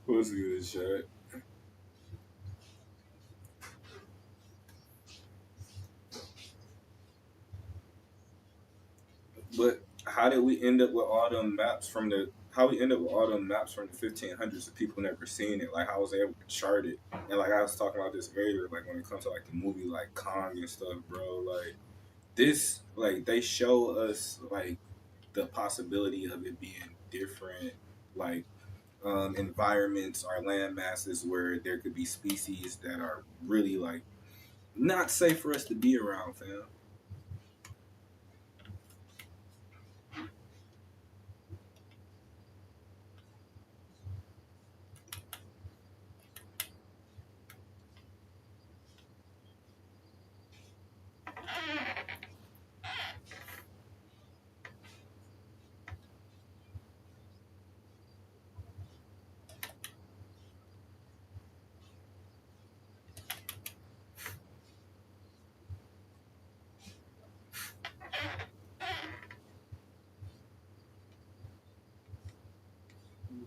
What's good, shit? But how did we end up with all them maps from the? How we end up with all them maps from the 1500s of people never seen it? Like, how was they able to chart it? And like I was talking about this earlier, like when it comes to like the movie like Kong and stuff, bro. Like this, like they show us like the possibility of it being different, like environments or land masses where there could be species that are really like not safe for us to be around, fam.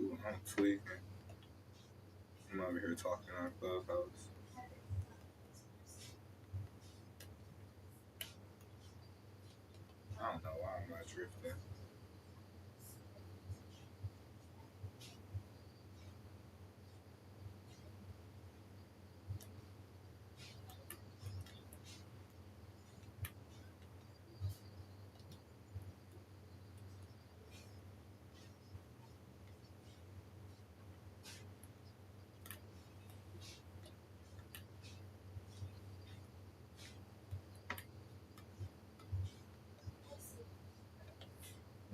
Ooh, I'm tweaking. I'm over here talking on Clubhouse. I don't know why I'm not drifting.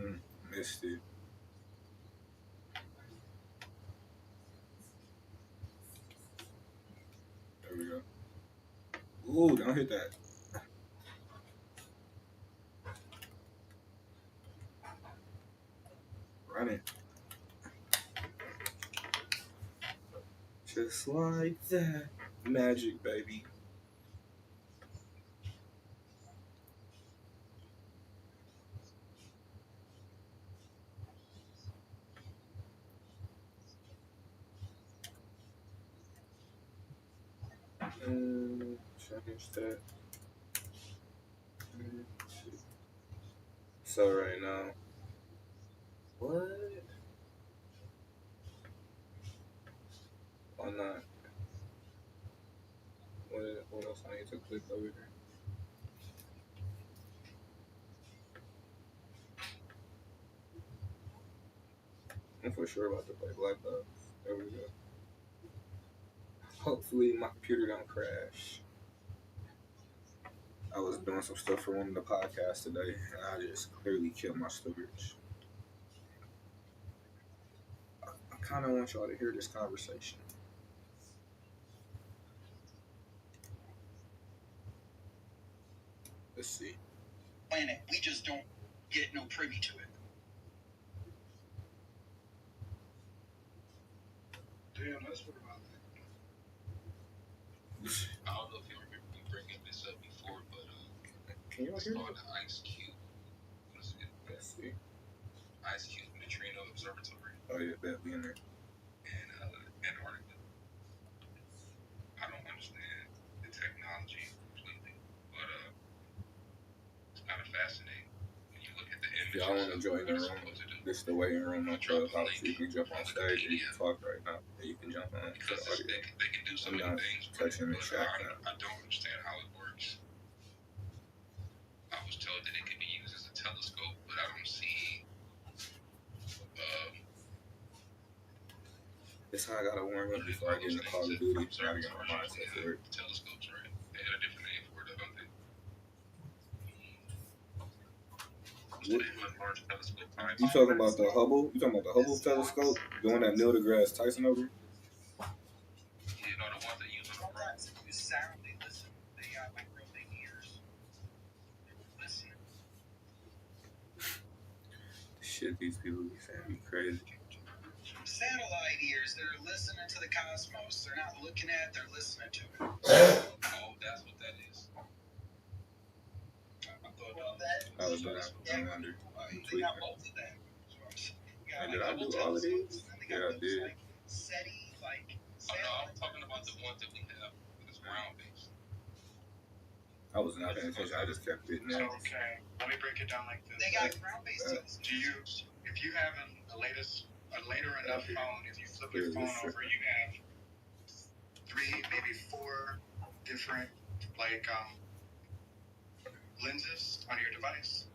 Mm, missed it. There we go. Ooh, don't hit that. Run it. Just like that. Magic, baby. Change that. Mm, So right now, what? Why not? What else I need to click over here? I'm for sure about to play Black Ops. There we go. Hopefully my computer don't crash. I was doing some stuff for one of the podcasts today, and I just clearly killed my storage. I kind of want y'all to hear this conversation. Let's see. Planet, we just don't get no privy to it. Damn, that's what about that. I don't know if you remember me bringing this up before, but can you hear on the Ice Cube? What is it? Let's see. Ice Cube Neutrino Observatory. Oh yeah, bet we in there. In Antarctica. I don't understand the technology completely, but it's kind of fascinating when you look at the images. If y'all want to join the room, this is the waiting room on Clubhouse. You can jump on stage, or you can talk right now, or you can jump on for the audio. They can do so many things. Touching the chat now. I don't understand how it works. I was told that it could be used as a telescope, but I don't see. This how I gotta warm up before I get into Call of Duty. I gotta get my mindset for it. Telescopes, right? They had a different name for it, don't they? You talking about the Hubble? You talking about the Hubble telescope? The one that Neil deGrasse Tyson over? You know, the ones that use on the road. Use sound, they listen. They like their ears. They listen. Shit, these people be saying me crazy. Satellite ears, they're listening to the cosmos. They're not looking at, they're listening to it. Oh, that's what that is. I thought that was I wonder. They got both of them. And did I do all of these? Yeah, I did. I'm talking about the ones that we have that's ground based. I was not paying attention. I just kept hitting it. Okay, let me break it down like this. They got ground based. Do you, if you have a later enough phone, if you flip your phone over, you have 3, maybe 4 different lenses on your device.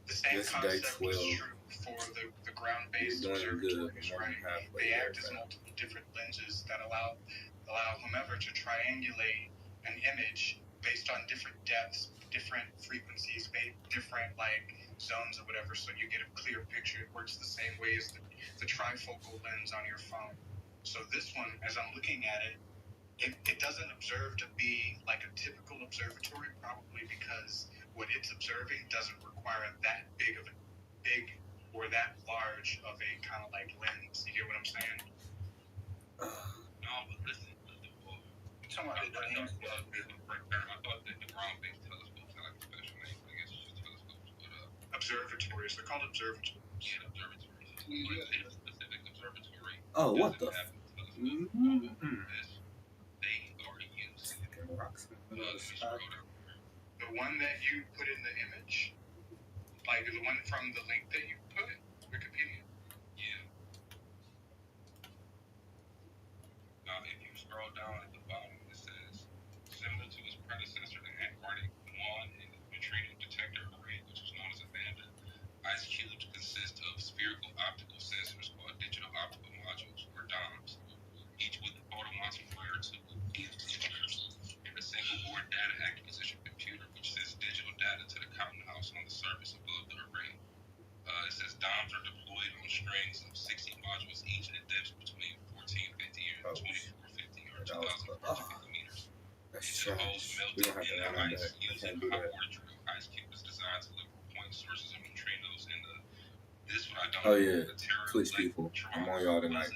The same concept is true for the ground-based observatories, right? They act as multiple different lenses that allow whomever to triangulate an image based on different depths, different frequencies, different zones or whatever, so you get a clear picture. It works the same way as the trifocal lens on your phone. So this one, as I'm looking at it, it doesn't observe to be like a typical observatory, probably because what it's observing doesn't require that big or that large of a kind of lens. You get what I'm saying? No, but listen, I thought that the ground-based telescopes had a special name. I guess it's just telescopes, but observatories. They're called observatories. Yeah, observatories. Like a specific observatory. Oh, what the? They already use the one that you put in the image, the one from the link that you put, Wikipedia. Yeah. Now, if you scroll down at the bottom, it says similar to its predecessor, the Antarctic Muon and Neutrino Detector Array, which is known as a BANDA. Ice cubes consist of spherical optical sensors called digital optical modules, or DOMs, each with a photomultiplier to and a single board data acquisition computer, which sends digital data to the cotton house on the surface above the array. It says DOMs are deployed on strings of 60 modules each at depths between 1450 and 2450 or 2050 meters. The holes melted in the ice using a hot water drill. Ice cube is designed to look for point sources of neutrinos in the. This one I don't know. Oh yeah, Twitch people, I'm on y'all tonight.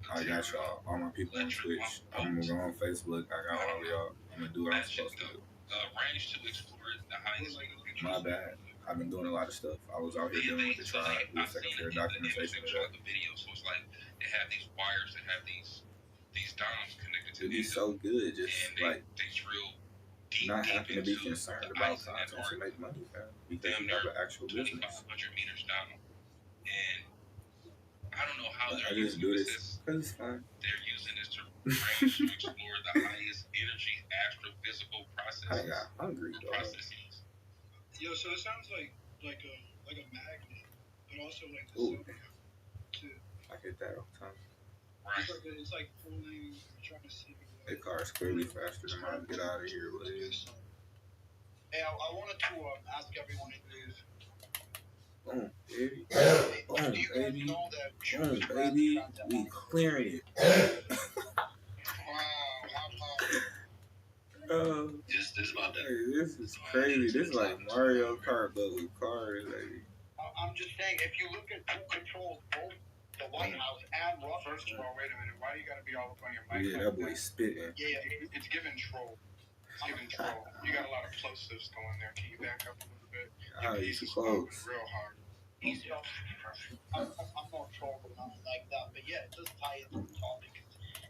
I got y'all, all my people on Twitch. I'm gonna go on Facebook. I got all y'all. I'm gonna do what I'm supposed to do. Range to explore the highest. My bad. I've been doing a lot of stuff. I was out here dealing with the tribe. We was taking care of documentation of that. Video, so it's like they have these wires that have these DOMs connected to. It'd be so good, just they drill deep, not having to be concerned about content to make money, man. Because you have an actual business. 2,500 meters down, and I don't know how they're using this. It's fun. They're using this to range to explore the highest energy astrophysical processes. I got hungry though. Processes. Yo, so it sounds like a magnet, but also like the sun too. I get that all the time. Right. It's like pulling. Trying to see. That car's clearly faster than mine. Get out of here, please. Hey, I wanted to ask everyone if there's. Boom, baby. Boom, baby. Boom, baby. We clearing it. This is crazy. This is like Mario Kart, but with cars, baby. I'm just saying, if you look at who controls both the White House and Russia. First of all, wait a minute. Why do you got to be all up on your mic? Yeah, that boy spitting. Yeah, it's giving troll. It's giving troll. You got a lot of plosives going there. Can you back up a little bit? He's close. Real hard. I'm not troll or nothing like that, but yeah, it does tie into the topic.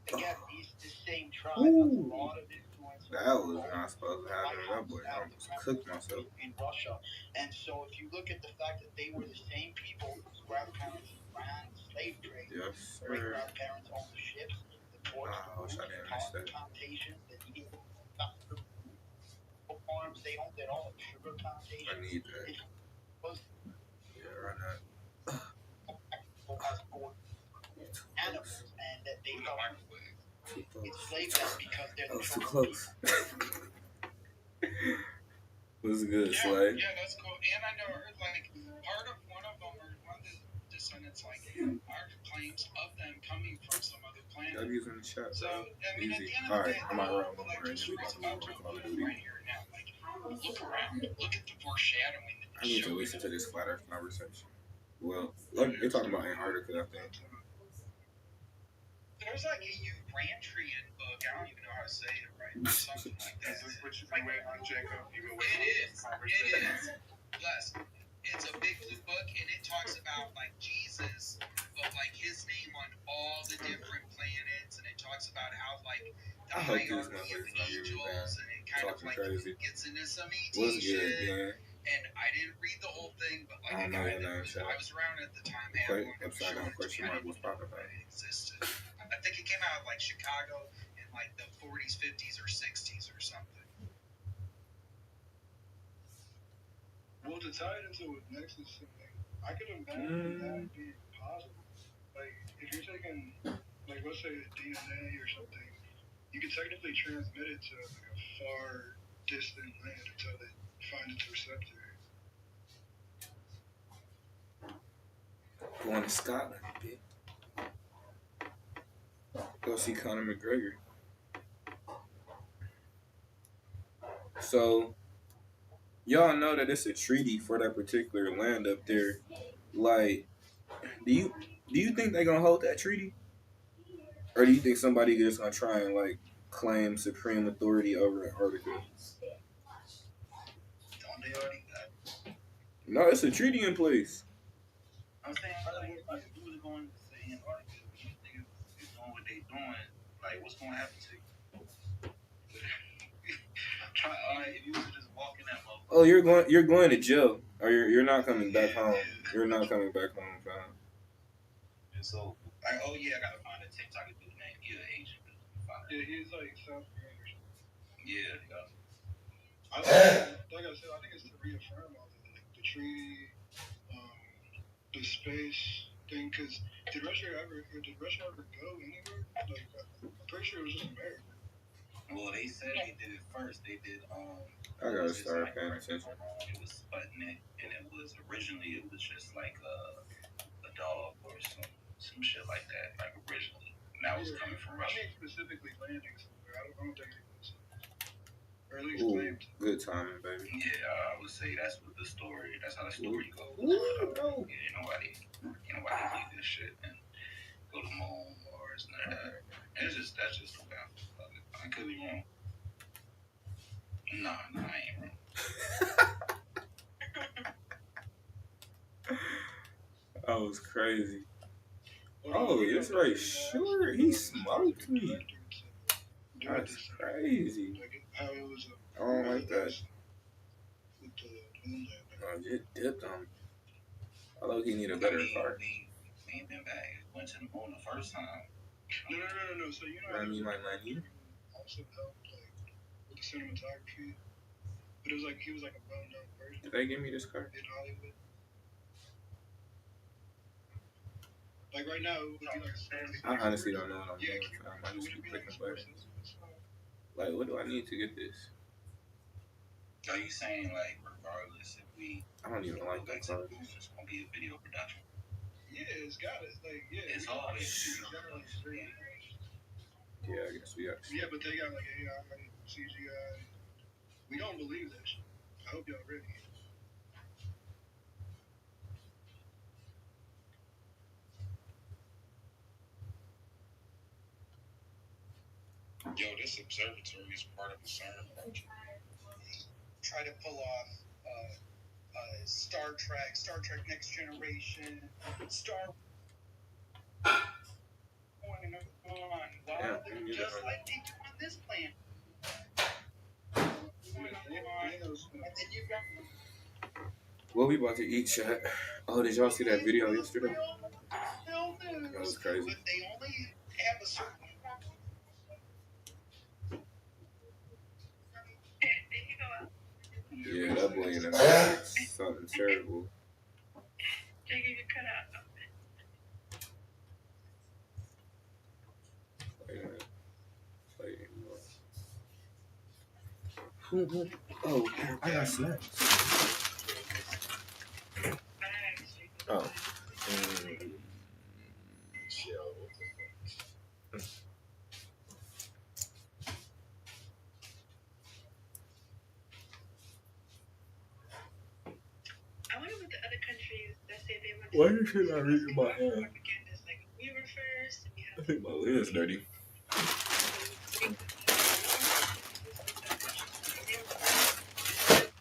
Again, this same tribe has a lot of influence. That was not supposed to happen. That boy almost cooked myself. In Russia. And so if you look at the fact that they were the same people whose grandparents ran the slave trade, great grandparents owned the ships, the ports, the cotton plantations, the farms, they owned it all, sugar plantations. I need that. Yeah, right now. Animals, and that they enslaved them because they're the too close. What's good, Slay? Yeah, that's cool. And I know part of one of them, or one of the descendants, are claims of them coming from some other planet. I'm using the chat. So, I mean, at the end of the day, I'm around one more, and then we about to move on to Call of Duty. Right here now, look around, look at the foreshadowing. I need to listen to this flat Earth conversation. Well, they're talking about Antarctica, I think. There's a Urantrian book. I don't even know how to say it right. Something like that. Is this what you've been waiting on, Jacob? It is. Yes. It's a big blue book, and it talks about talks about how like the I hope these hierarchy of motherfuckers angels and it kind of like crazy. gets into some ET What's shit. good, man? And I didn't read the whole thing, but like I don't know your name, I was around at the time. Upside down question mark was popping about. It existed. I think it came out of like Chicago in like the 40s, 50s, or 60s or something. Well, to tie it into what Nexus is saying, I could imagine that being possible. Like, if you're taking, like, let's say DNA or something, you could technically transmit it to like a far distant land until they find its receptor. Going to Scotland, bitch. Go see Conor McGregor. So, y'all know that it's a treaty for that particular land up there. Like, do you think they're gonna hold that treaty, or do you think somebody just gonna try and like claim supreme authority over Antarctica? Don't they already got? No, it's a treaty in place. I'm saying, like, if you was going to say Antarctica, you think it's doing what they doing, like, what's gonna happen to you? If you was just walking that motherfucker. Oh, you're going to jail, or you're not coming back home. You're not coming back home, fam. And so, like, oh yeah, I gotta find a TikTok dude named Agent. Yeah, he's like South Korean or something. Yeah. Like I said, I think it's to reaffirm all of the treaty, the space thing. Because did Russia ever go anywhere? Like, I'm pretty sure it was just America. Well, they said they did it first. They did. I gotta start paying attention. It was Sputnik, and it was originally just like a dog or some shit like that. Like originally, and that was coming from Russia. I mean, specifically landing somewhere. I don't think it was. Or at least claimed. Good timing, baby. Yeah, I would say that's what the story. That's how the story goes. Bro. Yeah, nobody believe this shit and go to the moon or it's none of that. And that's just the way I could be wrong. Nah, I ain't wrong. That was crazy. Oh, it's right. Sure, he smoked me. That's crazy. I don't like that. It dipped on me. I look, he need a better car. They ain't been back. Went to the moon the first time. No. So you know, you might not need. Also helped like with the cinematography, but it was like he was like a well-known person. Did they give me this car? In Hollywood. Like right now, it would be like. I honestly don't know what I'm doing. I just keep clicking buttons. Like, what do I need to get this? Are you saying like regardless if we? I don't even like that car. It's gonna be a video production. Yeah, it's got it. Like it's always generally. Yeah, I guess we got. Yeah, but they got like AI, CGI. We don't believe that shit. I hope y'all ready. Yo, this observatory is part of the CERN. Try to pull off Star Trek Next Generation, Star. Going on, while they're just like they do on this planet. What we about to eat, chat? Oh, did y'all see that video yesterday? That was crazy. But they only have a certain. Yeah, that boy in the back, something terrible. Wait a minute. Oh, I got snacks. Oh. I wonder what the other countries that say they want to. Why you should I read my hand? Like we were first. And we I think my lid's dirty.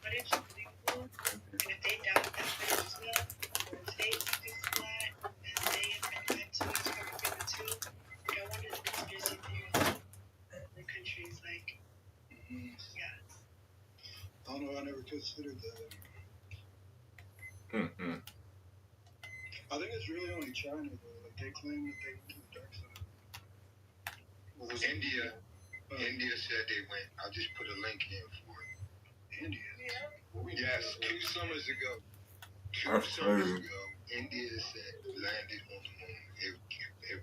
But it's really cool. And if they doubt that space is well, or if they think it's flat, and they have been back to it, it's going to be the two. Like I wonder the conspiracy theories consider that. Mm-hmm. I think it's really only China though. Like they claim that they went to the dark side. Well, India said they went. I'll just put a link in for it. India. Yeah. Yes, 2 summers ago. 2 summers ago, India said landed on the moon. It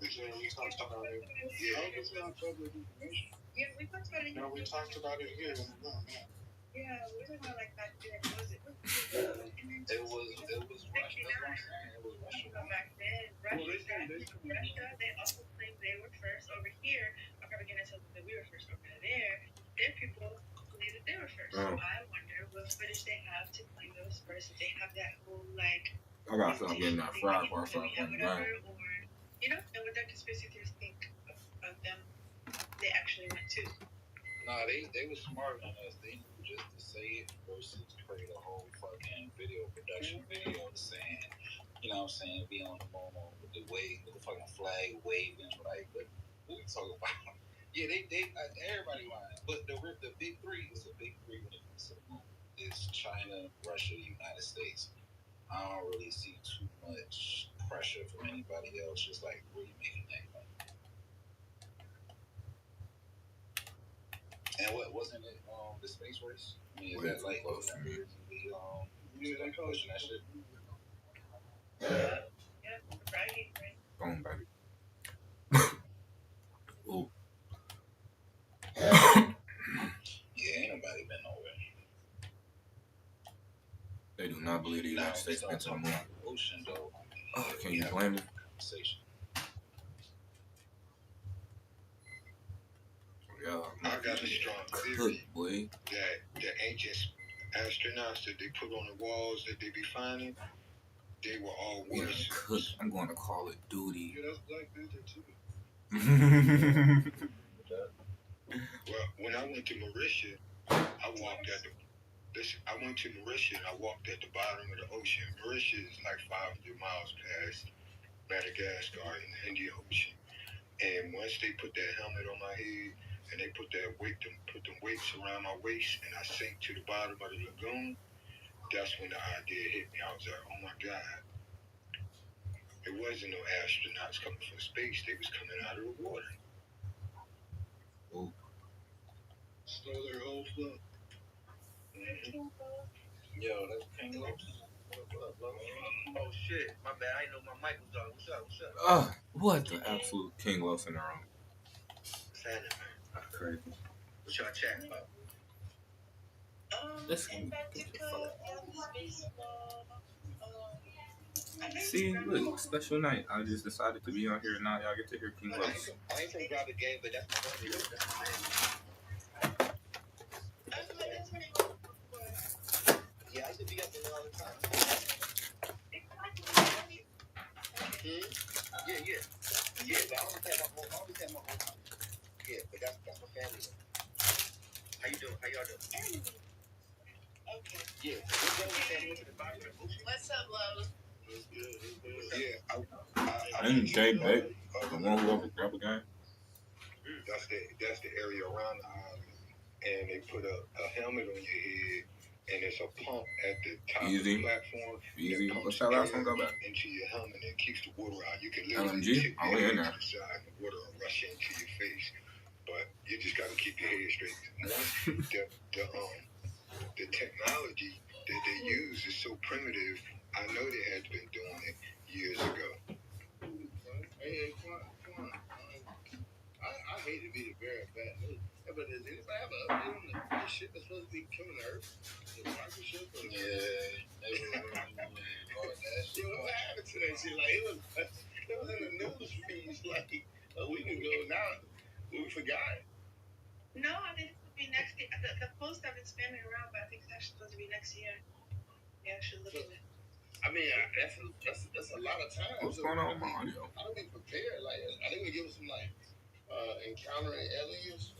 was. Yeah, we talked about it. Yeah, it's not public information. Yeah, we talked about it. No, we talked about it here. Yeah, we're talking about like back then. Was it? It was Russia. That's what I'm saying. It was Russia. Back then, Russia, they also claimed they were first over here. Our propaganda tells us that we were first over there. Their people believe that they were first. So I wonder what footage they have to claim they was first. If they have that whole like. I got something getting that fried bar stuff on the ground. Or and what their conspiracy theories think of them, they actually went to. Nah, they were smarter than us. They knew just to say it versus create a whole fucking video production video saying, you know what I'm saying, be on the moon with the fucking flag waving, like, what we talking about? Yeah, they everybody lying. But the big three is a big three when it comes to the moon. It's China, Russia, United States. I don't really see too much pressure from anybody else, just like really making that money. And what wasn't it? The space race. I mean, is that like close to me? They pushing that shit. Yeah, Friday, right? Boom, baby. Ooh. Yeah, ain't nobody been nowhere. They do not believe the United States been to the moon. Ocean, though. Can you blame me? Yeah, I got a strong theory that the ancient astronauts that they put on the walls that they be finding, they were all worshippers. I'm going to call it duty. Yeah, that's Black Panther too. Well, when I went to Mauritius, I went to Mauritius and I walked at the bottom of the ocean. Mauritius is like 500 miles past Madagascar in the Indian Ocean. And once they put that helmet on my head and they put them weights around my waist and I sank to the bottom of the lagoon, that's when the idea hit me. I was like, oh my God. It wasn't no astronauts coming from space. They was coming out of the water. Oh. Stole their whole float. Mm-hmm. Yo, that's King Los. Oh shit, my bad. I didn't know my mic was on. What's up? What the absolute King Los in the room? What's happening, man? That's crazy. What y'all chatting about? See, look, special night. I just decided to be on here now. Y'all get to hear King Los. I ain't from grab the game, but that's my family. Yeah, I used to be up there all the time. Yeah, but I always had my own house. Yeah, but that's my family. How you doing? How y'all doing? Okay. Yeah. What's up, love? Yeah, I didn't Jay Beck, the one who over grab a guy. That's the area around the island, and they put a helmet on your head, and there's a pump at the top of the platform. Easy. What's that last one? Go back. Into your helmet and keeps the water out. You can literally tip your head to the side, and the water will rush into your face. But you just got to keep your head straight. The technology that they use is so primitive. I know they had been doing it years ago. Hey, come on. I hate to be the bearer of bad news, but does anybody have an update on the shit that's supposed to be coming to Earth? The rocket ship? Yeah. What happened to that shit? Like, it was in the news feeds like a week ago. Now we forgot. No, I think it's supposed to be next year. The post I've been spamming around, but I think it's actually supposed to be next year. They actually look at it. I mean, that's a lot of time. What's going on with my audio? I don't be prepared. Like, I think we give us some like encountering aliens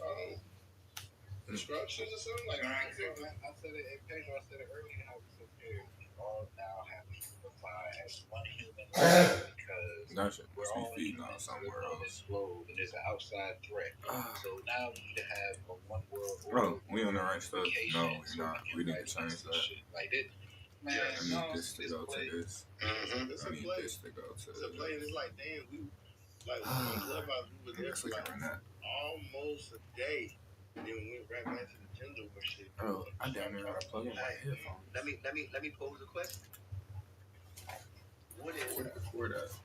instructions or something. Like, I said it in Pedro. I said it earlier. How we prepared. We all now have to provide as one human because we're all feeding on about somewhere else. Explode, and there's an outside threat. So now we need to have a one world order. Bro, we on the right stuff. No, we're not. We need to change that. Like it. Man, I need this to go to this. Mm-hmm. I need this to go to. It's a play, and it's like, damn, we like on Clubhouse, we were there for like almost a day, and then we went right back to the gender war shit. Bro, I damn near gotta plug in my headphones. Let me pose a question. What if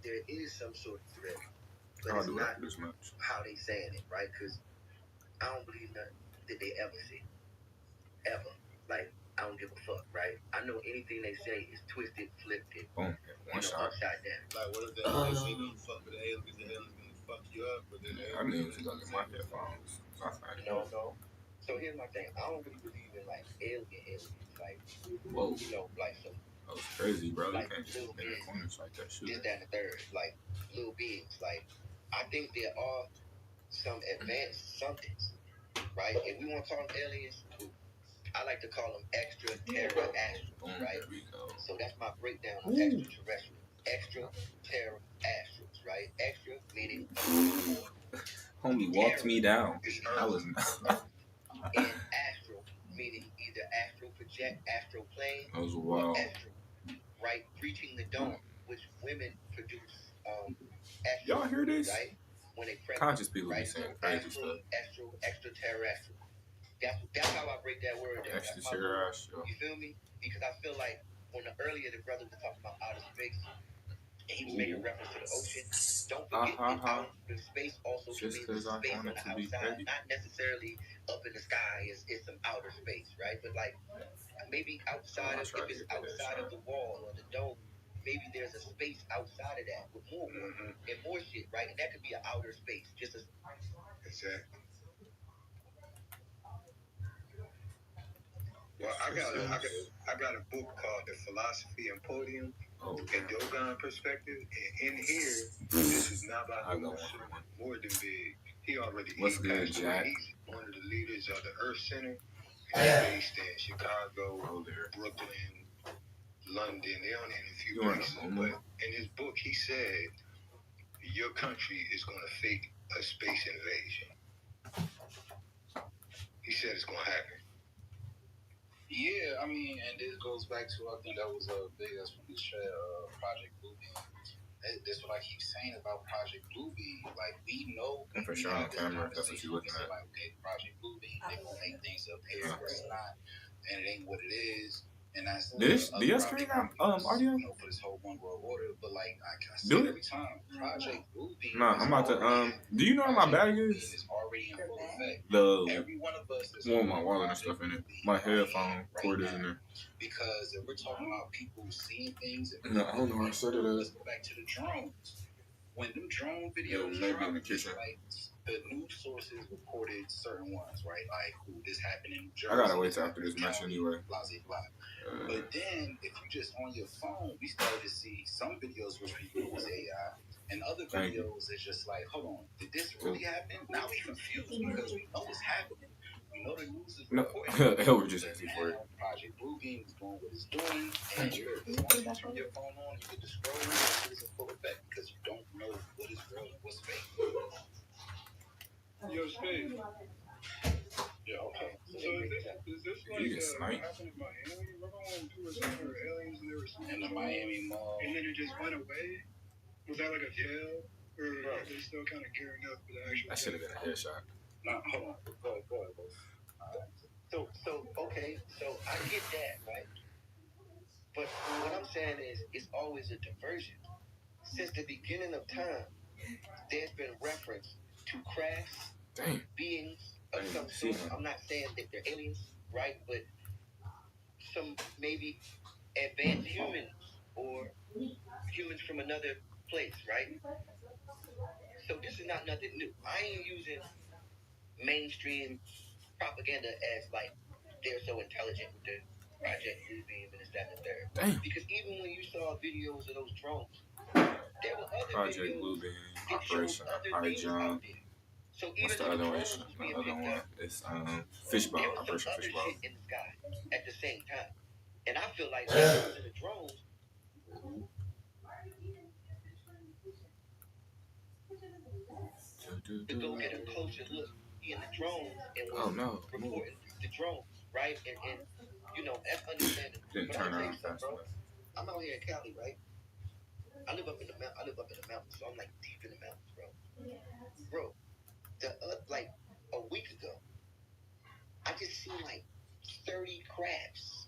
there is some sort of threat, but it's not this much. how they saying it, right? Because I don't believe nothing that they ever say, ever. Like, I don't give a fuck, right? I know anything they say is twisted, flipped, it, boom, one shot. upside down. Like, what if they say you fuck with the aliens, because the aliens gonna fuck you up, but then I need to go get my headphones. No. So here's my thing. I don't really believe in like aliens, like, whoa, you know, like some. That was crazy, bro. Like, you can't just in the corners like that. Shoot. This, that, and the third, like little beings. Like, I think there are some advanced somethings, right? If we want to talk aliens, I like to call them extraterrestrials, right? So that's my breakdown of extraterrestrial. Extraterrestrials, right? Extra meaning homie walked me down. I was not. And astral meaning either astral project, astral plane, that was wild. Or astral, right? Reaching the dome, which women produce. Y'all hear this? Right? When they conscious people be saying crazy stuff. Extraterrestrial. That's how I break that word down. Extraterrestrial. You feel me? Because I feel like when earlier the brother was talking about outer space, and he was making reference to the ocean. Don't forget that outer space also can mean space on the outside, not necessarily up in the sky is some outer space, right? But like maybe outside if it's outside of the wall or the dome, maybe there's a space outside of that with more water and more shit, right? And that could be an outer space, just as exactly. Well, I got a book called The Philosophy and Podium, and Dogon Perspective, and in here, this is not about more than big. He already What's good, Jack? He's one of the leaders of the Earth Center. He's based in Chicago, Brooklyn, London. They only in a few places, but in his book, he said your country is going to fake a space invasion. He said it's going to happen. Yeah, I mean, and this goes back to, I think that was a big explanation Project Bluebeam. That's what I keep saying about Project Bluebeam. Like, we know. And for sure on camera, that's what you're looking at. Like, okay, Project Bluebeam, they gonna make things appear where it's not, and it ain't what it is. And that's do your screen got audio? You know, for this whole one world order, but like I see every time Project Bluebeam. Nah, I'm about to do you know where my bag is? Is already in full effect. Every one of us is my wallet and stuff in it. My headphone cord is in there. Because if we're talking about people seeing things, no, I don't know where I said it is. Let's go back to the drones. When them drone videos maybe in the kitchen. Like the news sources reported certain ones, right? Like, this happened in New Jersey. I gotta wait till after this match anyway. Blah, blah, blah. But then, if you just on your phone, we started to see some videos which people use AI, and other videos is just like, hold on, did this really happen? Now we confused because we know it's happening. We know the news is reporting. Hell, we're just asking for it. Project Bluebeam is doing what it's doing, and once you turn your phone on, you get the scroll, it is in full effect because you don't know what is real and what's fake. Yo, Space. Yeah, okay. So is this like what happened in Miami? Remember when people were saying there were aliens and they were in the Miami Mall, and then it just went away? Was that like a fail, or are they still kind of gearing up for the actual? That should have been a headshot. No, hold on. Go ahead. So okay, so I get that, right? But what I'm saying is, it's always a diversion. Since the beginning of time, there's been reference to crafts, beings of some sort. I'm not saying that they're aliens, right? But some maybe advanced humans or humans from another place, right? So this is not nothing new. I ain't using mainstream propaganda as like they're so intelligent with the Project Bluebeam and this, that, and the third. Because even when you saw videos of those drones, there were other Project videos Bluebeam, that Operation John. So what's the other one? The other one is Fishbowl, Operation Fishbowl. Shit in the sky at the same time, and I feel like the drones. to go get a closer look in the drones and was reporting the drone, right? And you know, that's understandable. But I'll tell you something, bro. I'm out here in Cali, right? I live up in the mountains, so I'm like deep in the mountains, bro. Bro, like a week ago, I just seen like 30 crabs.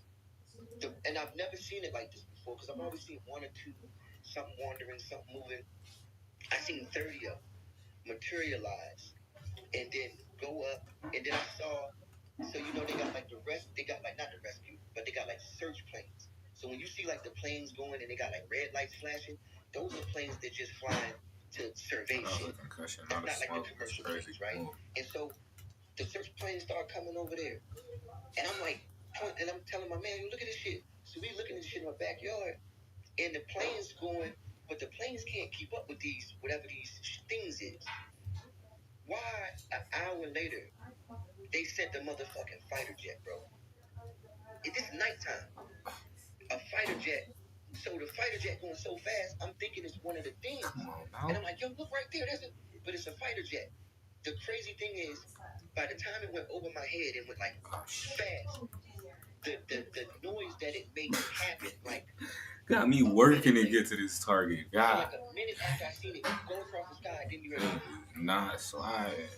And I've never seen it like this before because I've always seen one or two, something wandering, something moving. I seen 30 of them materialize and then go up. And then I saw, so you know, they got like not the rescue, but they got like search planes. So when you see like the planes going and they got like red lights flashing, those are planes that just flying to survey shit. That's not like the commercial planes, right? And so the search planes start coming over there. And I'm like, and I'm telling my man, look at this shit. So we looking at this shit in my backyard, and the plane's going, but the planes can't keep up with these, whatever these things is. Why, an hour later, they sent the motherfucking fighter jet, bro? It is nighttime. A fighter jet. So the fighter jet going so fast, I'm thinking it's one of the things. And I'm like, yo, look right there. But it's a fighter jet. The crazy thing is, by the time it went over my head, it went like fast. The noise that it makes happen, like got me working to get to this target. God. Like a minute after I seen it go across the sky, didn't you hear it? Nah, slide.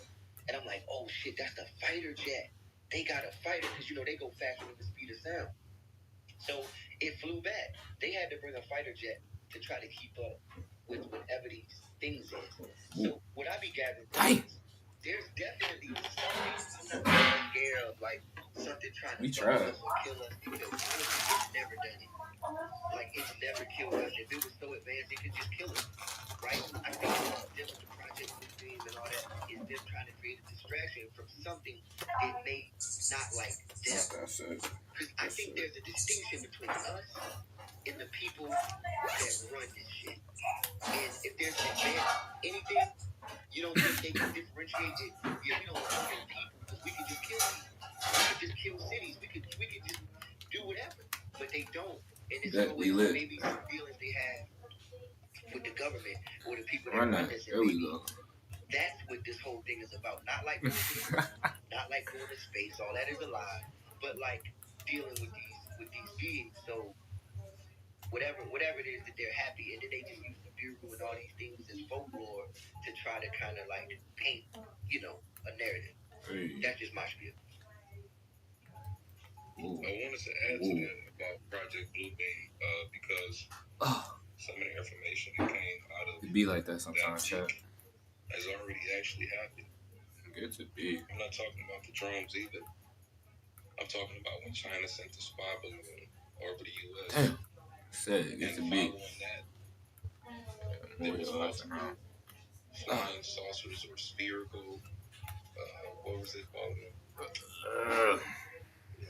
And I'm like, oh shit, that's the fighter jet. They got a fighter because you know they go faster than the speed of sound. So it flew back. They had to bring a fighter jet to try to keep up with whatever these things is. So what I be gathering is there's definitely something I'm not scared of, like something trying to kill us because honestly, it's never done it. Like it's never killed us. If it was so advanced, it could just kill us, right? I think them with the Project Blue Beam and all that is them trying to create a distraction from something it may not like them. Because I think there's a distinction between us and the people that run this shit. And if there's anything, you don't think they can differentiate it? Yeah, we don't want to kill people because we can just kill people. We can just kill cities. We could just do whatever. But they don't. And it's always maybe some feelings they have with the government or the people that run this. There we go. That's what this whole thing is about. Not like not like going to space. All that is a lie. But like dealing with these beings. So whatever it is that they're happy, and then they just use the Bureau and all these things as folklore to try to kind of like paint, you know, a narrative. That's just my spiel. I wanted to add to that about Project Bluebeam because some of the information that came out of it be like that sometimes, chat, has already actually happened. Good to be. I'm not talking about the drones either. I'm talking about when China sent the spy balloon over the U.S. Damn. Said it gets to be. That, there was also flying saucers or spherical. What was it called?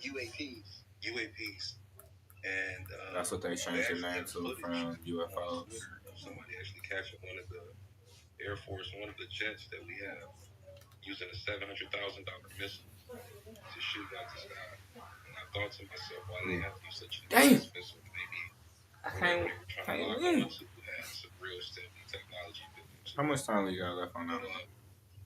UAPs. And that's what they changed their name to from UFOs. Somebody actually captured one of the Air Force, one of the jets that we have, using a $700,000 missile to shoot out the sky. And I thought to myself, why do they have to use such a nice missile? Maybe whatever they were trying to lock on to had some real steady technology. How much time you got left on that?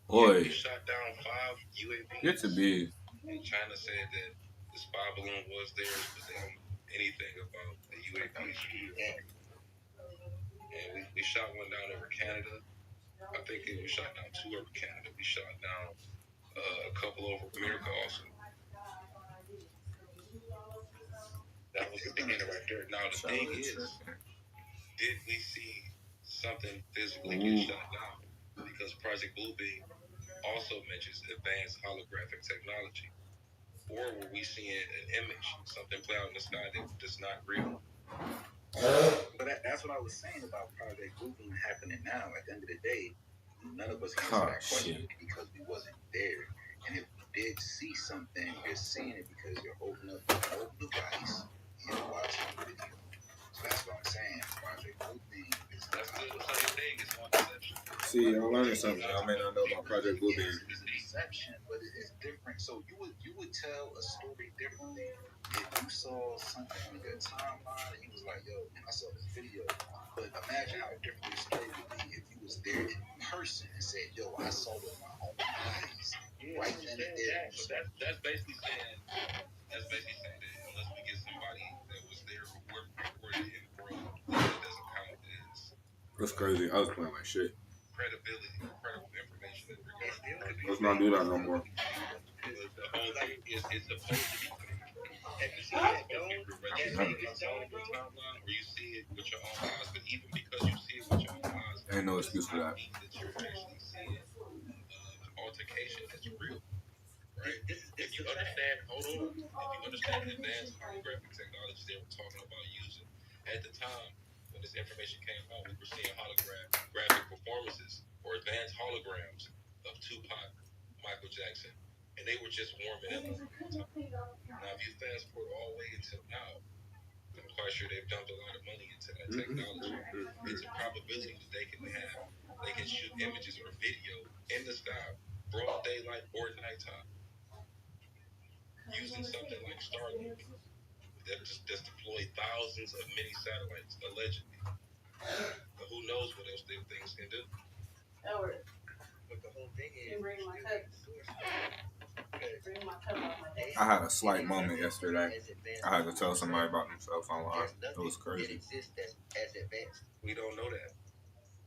Boy, we shot down 5 UAPs. Good to be. And China said that the spy balloon was theirs, but they don't know anything about the UAPs. And we shot one down over Canada. I think we shot down 2 over Canada. We shot down a couple over America also. That was the beginning right there. Now the thing is, did we see something physically get shot down? Because Project Bluebeam also mentions advanced holographic technology. Or were we seeing an image, something play out in the sky that's not real? But that's what I was saying about Project Bluebeam happening now. At the end of the day, none of us answer that question because we wasn't there. And if we did see something, you're seeing it because you're holding up the mobile device and you're watching the video. So that's what I'm saying. Project Bluebeam is that's the same thing. It's on deception. See, y'all learning something. Y'all may not know about Project Bluebeam. It's a deception, but it's different. So you would tell a story differently if you saw something on your timeline and you was like, yo, I saw this video. But imagine how different the story would be if you was there in person and said, yo, I I saw with my own eyes. Right then and there. So that's basically saying that unless we get somebody that was there or whoever recorded it in the world, it doesn't count as. That's crazy. I was playing like shit. Credible information in regards to. Let's not do that no more. The whole thing is it's supposed to be. Have you seen that dome? Timeline, or you see it with your own eyes, but even because you see it with your own eyes, ain't no excuse for that. Mean that you're actually seeing an altercation that's real, right? If you understand, hold on. If you understand the advanced holographic technology they were talking about using at the time when this information came out, we were seeing holographic performances or advanced holograms of Tupac, Michael Jackson, and they were just warming up. Now, if you fast forward all the way until now, I'm quite sure they've dumped a lot of money into that technology. It's a probability that they can shoot images or video in the sky, broad daylight or nighttime, using something like Starlink that's deployed thousands of mini satellites, allegedly. But who knows what else these things can do? But the whole thing is, I had a slight moment yesterday. I had to tell somebody about themselves online. It was crazy. We don't know that.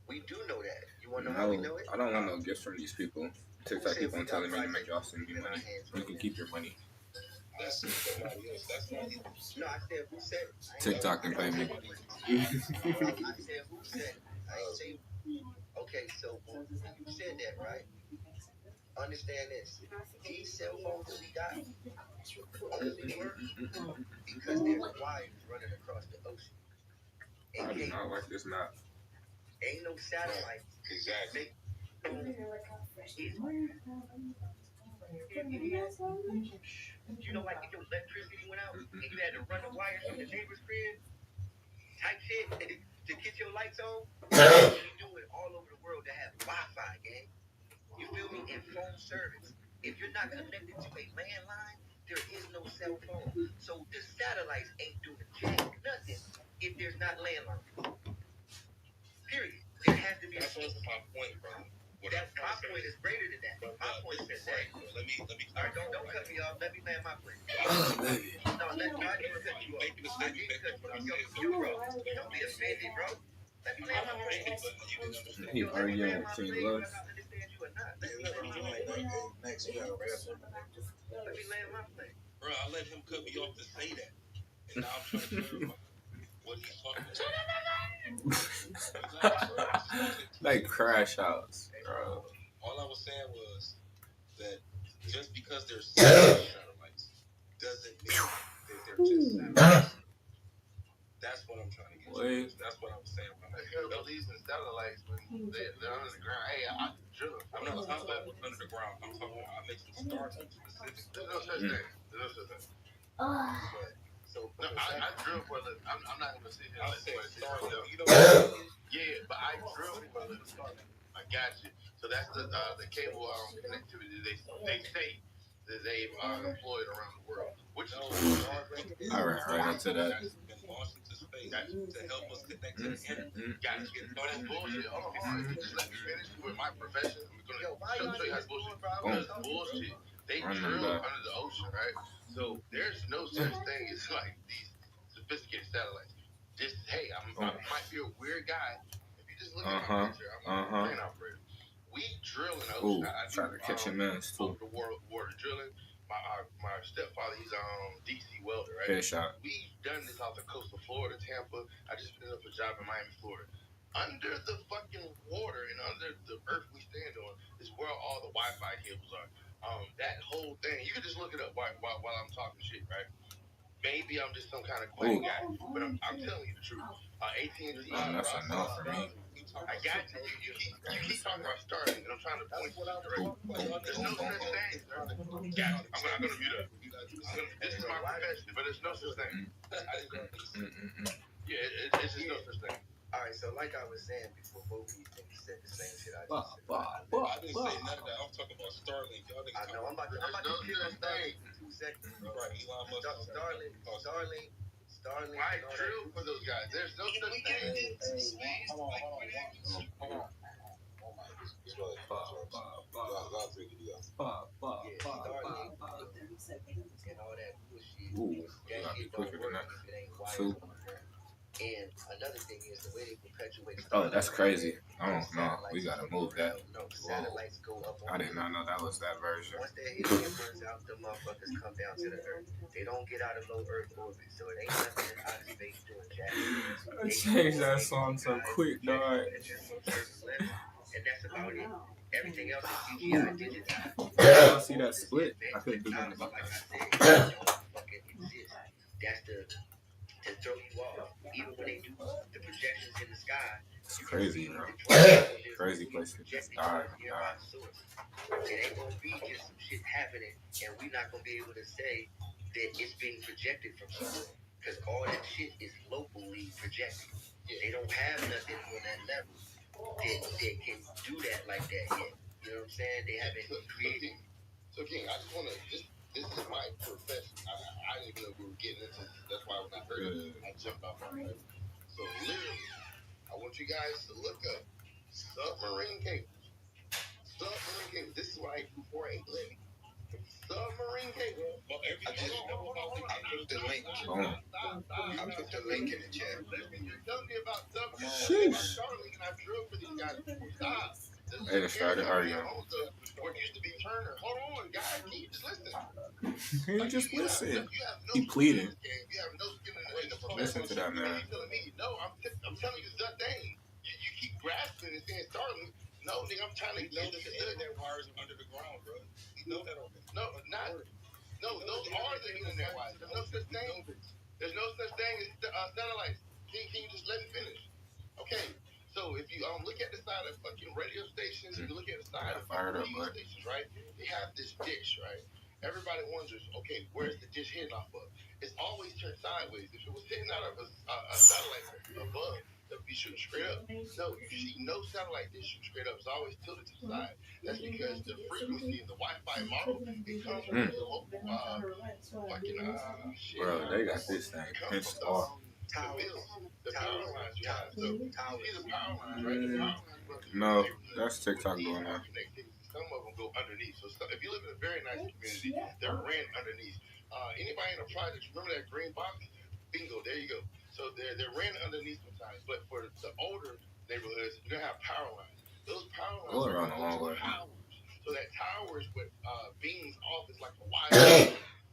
We do know that. You want to know how we know it? I don't want no gifts from these people. TikTok keep on telling me to make y'all send me money. You can keep your money. That's somebody else. That's not even. No, I said who said it. TikTok can pay me. I said who said it. I ain't say. Okay, so you said that, right? Understand this. These cell phones that we got only work because there's wires running across the ocean. I do not like this map. Ain't no satellites. Exactly. You know, like if your electricity went out and you had to run the wires from the neighbor's crib, type shit, to get your lights on, you do it all over the world to have Wi-Fi, gang. You feel me? And phone service. If you're not connected to a landline, there is no cell phone. So the satellites ain't doing jack nothing if there's not landline. Period. There has to be. That's also my point, brother. My point is greater than that. My point is that. Let me. All right, don't cut me off. Let me land my plane. Oh, baby. No, I didn't cut you off. I didn't cut you off. Yo, bro, don't be offended, bro. Let me land my plane. He arguing with King Love. Let me land my plane. Bro, I let him cut me off to say that. And now I'm trying to clarify what he's talking about. Like crash outs, bro. All I was saying was that just because there's satellites doesn't mean that they're just satellites. That's what I'm trying to get to. That's what I was saying. I believe in satellites when they're under the ground. Hey, I drill them. I'm not talking about what's under the ground. I'm talking about I make some stars specific. There's no such thing. There's no such thing. So no, I drill for a living. I'm not going to sit here and say stars. You know what it is? Yeah, but I drill for a living. I got you. So that's the cable connectivity they say that they've employed around the world. Which is all right into that. Been launched into space to help us connect to the internet. Got you. No, that's bullshit. Hold on. Just let me finish with my profession. I'm going to show you how bullshit. That's bullshit. They drill under the ocean, right? So there's no such thing as like these sophisticated satellites. Just hey, I might be a weird guy. If you just look at my picture, I'm a crane operator. We drill in the ocean. I try to catch him in too. The water drilling. My stepfather, he's a DC welder, right? Headshot. We've done this off the coast of Florida, Tampa. I just finished up a job in Miami, Florida. Under the fucking water and under the earth we stand on is where all the Wi-Fi cables are. That whole thing, you can just look it up while I'm talking shit, right? Maybe I'm just some kind of quack guy, but I'm telling you the truth. AT&T. That's a no for me. I got you. You keep talking about Starlink, and I'm trying to point you directly. There's no such thing. Got you. I'm gonna mute up. This is my profession, but there's no such thing. Yeah, it's just no such thing. All right, so like I was saying before, both of these things said the same shit I just said. I didn't say none of that. I'm talking about Starlink. Y'all niggas. I know. I'm about to get on Starlink in 2 seconds. Right, Elon Musk. Starlink. I drill for those guys. There's no such thing. Hold on. all that bullshit. Ooh, That gotta be shit quicker don't than work that. if it ain't wired Two. on the ground. And another thing is the way they perpetuate. Oh, that's crazy. I don't know. We gotta move that. No, Whoa. satellites go up on I did not know that was that version. Once that helium runs out, the motherfuckers come down to the earth. They don't get out of low Earth orbit, so it ain't nothing in outer space doing jack. I changed that song so quick, dog. And that's about it. Everything else is CGI digitized. I see that split. I couldn't do nothing about Like I that. said, don't fucking exist. That's to throw you off. Even when they do the projections in the sky, It's crazy, bro. Crazy place to just die. It ain't gonna be just some shit happening, and we're not gonna be able to say that it's being projected from somewhere, because all that shit is locally projected. They don't have nothing on that level that can do that like that yet. You know what I'm saying? They haven't created. So King, I just wanna this is my profession. I didn't even know we were getting into this. That's why when I heard it, I jumped off my head. So literally, I want you guys to look up submarine cables. Submarine cables. This is what I do for a living. Submarine cables. Well, I put the link. I put the link in the chat. You're telling me about submarine cables. And I drilled for these guys. Stop. They just started arguing. What used to be Turner. Hold on, guys. Just listen. He just listen. He pleading. You have no skin in the Listen to that, man. You're telling me, no, I'm telling you the thing. You keep grasping and saying Starlink. No, nigga, I'm trying to get the internet wires under the ground, bro. You know that already. No, not. No, those are the internet wires. There's no such thing. There's no such thing as satellites. Can you just let me finish? Okay. So if you look at the side of fucking radio stations, you look at the side of TV stations, right? They have this dish, right? Everybody wonders, okay, where's the dish hitting off of? It's always turned sideways. If it was hitting out of a satellite above, it would be shooting straight up. No, you see no satellite dish shoot straight up. It's always tilted to the side. That's because the frequency in the Wi-Fi model, it comes from the local shit. Bro, they got this thing pinched off. The power lines you have. So you see the power lines, right? The power lines No, that's TikTok going on. Some of them go underneath. So if you live in a very nice community, they're ran underneath. Anybody in a project, remember that green box? Bingo, there you go. So they're ran underneath sometimes. But for the older neighborhoods, you're gonna have power lines. Those power lines around a long way. towers. So that towers with beams off is like a wire.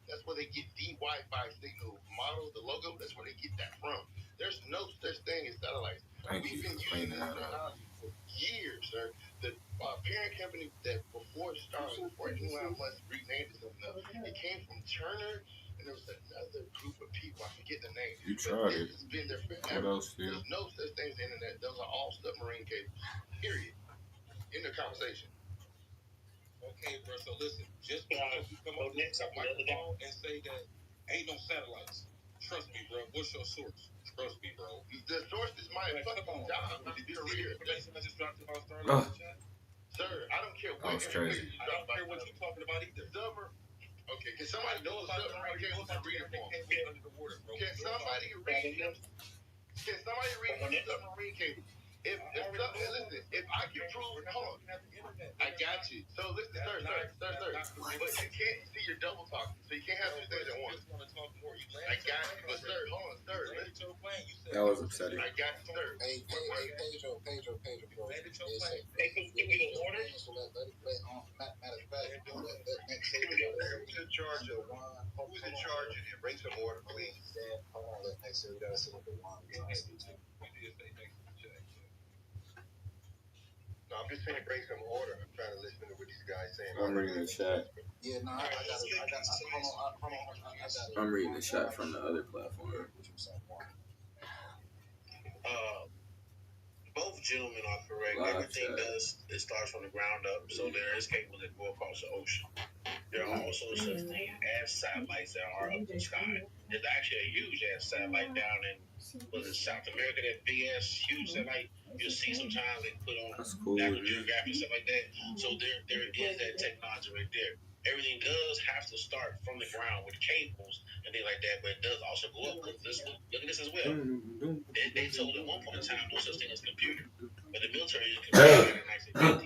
That's where they get the Wi-Fi signal model, the logo. That's where they get that from. There's no such thing as satellites. We've been using this technology for years, sir. The parent company that before Starlink, before Elon Musk renamed it something else, it came from Turner, and there was another group of people. I forget the name. You tried it. It's been there forever. What else, Steve? There's no such thing as the internet. Those are all submarine cables. Period. In the conversation. Okay, bro. So listen, just because you come up to the microphone and say that ain't no satellites. Trust me, bro. What's your source? Trust me, bro. The source is my fucking job. Did you read the information I just dropped about Starlink in the chat? Sir, I don't care what information you drop. I don't care what you're talking about either. Okay, can somebody know about submarine cables and read it for me? Under the water, bro. Can somebody read them? Can somebody read them submarine cables? If I can prove, hold on, I got you. So listen, sir. But you can't see you're double talking, so you can't have two things at once. I got you, but sir, hold on, sir. That was upsetting. I got you, sir. Hey, Pedro, bro. They can give me the orders. Matter of fact, who's in charge of one? Who's in charge of it? Bring some order, please. Hold on, next we gotta sit with the one. No, I'm just saying bring some order. I'm trying to listen to what these guys saying. I'm reading the chat. Yeah, no, I got I'm reading the chat from the other platform. Both gentlemen are correct. Everything it starts from the ground up. So there is cables that go across the ocean. There are also such things as satellites that are up in the sky. There's actually a huge ass satellite down in South America, that big ass huge satellite. You'll see sometimes they put on National Geographic and stuff like that. So there is that technology right there. Everything does have to start from the ground with cables and things like that, but it does also go up. Look at this as well. They told at one point in time no such thing as computer, but the military used computer in the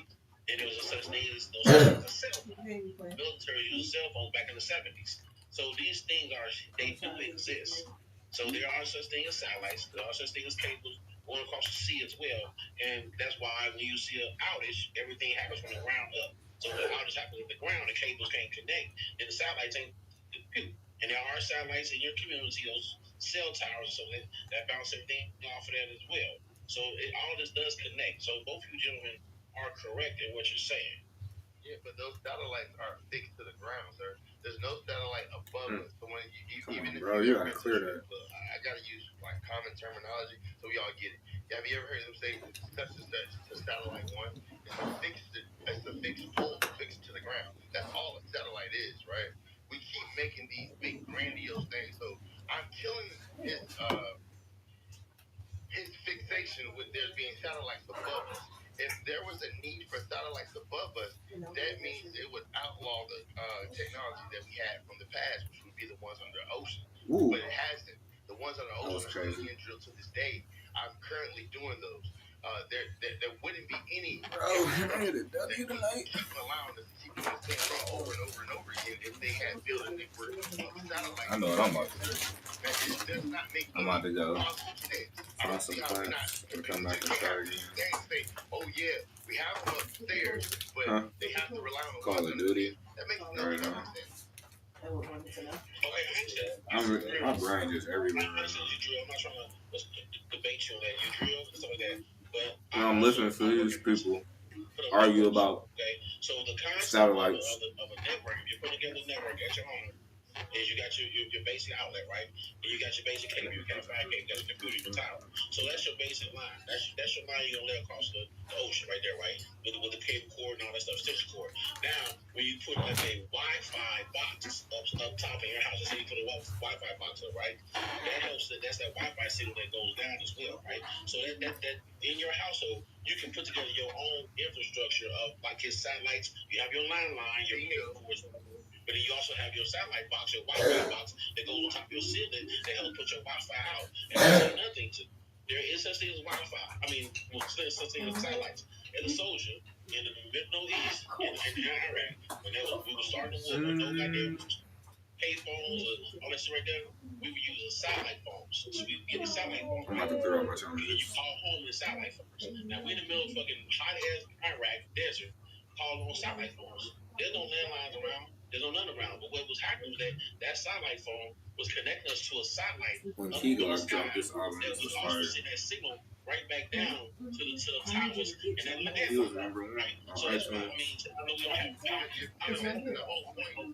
1950s. And there was a such thing as no such thing as a cell phone. military used cell phones back in the 70s. So these things they do exist. So there are such things as satellites. There are such things as cables going across the sea as well. And that's why when you see an outage, everything happens from the ground up. So when the outage happens at the ground, the cables can't connect, and the satellites ain't compute. And there are satellites in your community, those cell towers, so that bounce everything off of that as well. So all this does connect. So both of you gentlemen are correct in what you're saying. Yeah, but those satellites are fixed to the ground, sir. There's no satellite above us. So when Come on, bro, you gotta clear that. I gotta use like common terminology so we all get it. Have you ever heard them say such and such to satellite one? It's a fixed pole fixed to the ground. That's all a satellite is, right? We keep making these big grandiose things. So I'm killing his fixation with there being satellites above us. If there was a need for satellites above us, that means it would outlaw the technology that we had from the past, which would be the ones under the ocean. Ooh. But it hasn't. The ones under the ocean are still being drilled to this day. I'm currently doing those. There wouldn't be any. Bro, I hit a W tonight. Keep allowing us to keep doing the same thing over and over and over again if they had built a network of satellites. I know what I'm about to do. It does not make I'm about to go sense. find some plants and come back and start again. Say, oh yeah, we have them upstairs, but they have to rely on Call of Duty. That makes no sense. Okay, my brain just everywhere. I'm not trying to debate you on that. You drill and stuff like that, but I'm listening to these people argue about so the satellites. Of a network. If you're putting together a network at your home, is you got your basic outlet, right? And you got your basic cable, your Cat 5 cable, you got your computer, your tower. So that's your basic line. That's your line you're gonna lay across the ocean right there, right? With the cable cord and all that stuff, extension cord. Now, when you put like a Wi-Fi box up top of your house, let's say you put a Wi-Fi box up, right? That helps. That's that Wi-Fi signal that goes down as well, right? So that in your household, you can put together your own infrastructure of like your satellites. You have your line, your cable cords. But then you also have your satellite box, your Wi-Fi box that goes on top of your ceiling that helps put your Wi-Fi out. And there's another thing too. There is such thing as Wi-Fi. I mean, there's such thing as satellites. And the soldier in the Middle East and Iraq, when we were starting the war, no goddamn pay phones or all that shit right there, we were using satellite phones. So we get a satellite phone. I'm about to throw out my You call home with satellite phones. Now we're in the middle of fucking hot ass Iraq desert, calling on satellite phones. There's no landlines around. There's no none around. But what was happening was that satellite phone was connecting us to a satellite. When Kegler dropped this album, that was also sending that signal right back down to the towers and that land. He was number one on so that's what I iTunes. mean. We don't have power. I'm missing the whole point.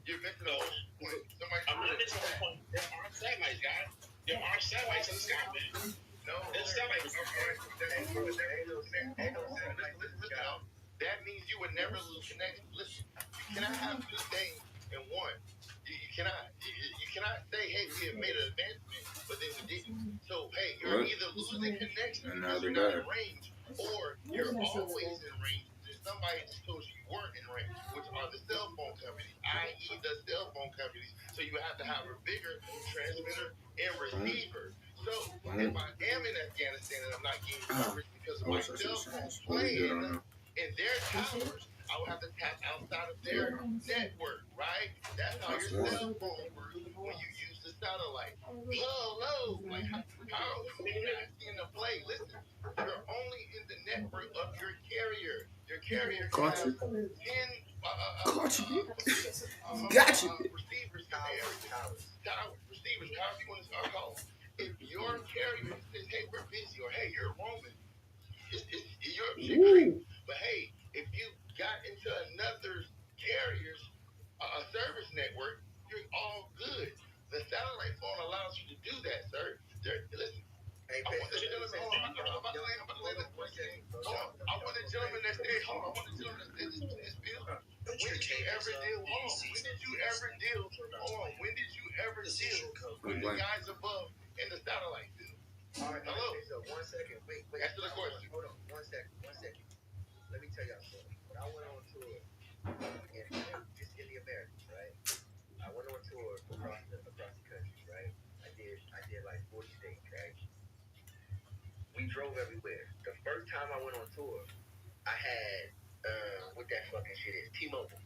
You're missing the whole point. I'm not missing the whole point. There are satellites, guys. There are satellites in the sky, man. No, there's satellites. That means you would never lose connection. Listen, you cannot have two things in one. You cannot. You cannot say, hey, we have made an advancement, but then we didn't. So, hey, you're either losing connection because you're not in range, or you're always in range. There's somebody that told you weren't in range, which are the cell phone companies, i.e. the cell phone companies. So you have to have a bigger transmitter and receiver. So if I am in Afghanistan and I'm not getting coverage because of my cell phone playing in their towers, I would have to tap outside of their network, right? That's how your cell phone works when you use the satellite. Hello, like how are we not seeing the play? Listen, you're only in the network of your carrier. Your carrier can have 10 Got you. Receivers, towers, receivers, however you want to call them. If your carrier says, hey, we're busy, or hey, you're roaming, you're great. But hey, if you got into another carrier's service network, you're all good. The satellite phone allows you to do that, sir. Listen, hey, I want the gentleman that said, hold on, I want the gentleman that said this bill. When did you ever deal? Hold on. When did you ever deal? Hold on. When did you ever deal with the guys above in the satellite bill? All right. Hello. So 1 second. Wait. Answer the question. Hold on. 1 second. Let me tell y'all something. When I went on tour, just in the Americas, right? I went on tour across the country, right? I did like 40 states, right? We drove everywhere. The first time I went on tour, I had what that fucking shit is, T-Mobile.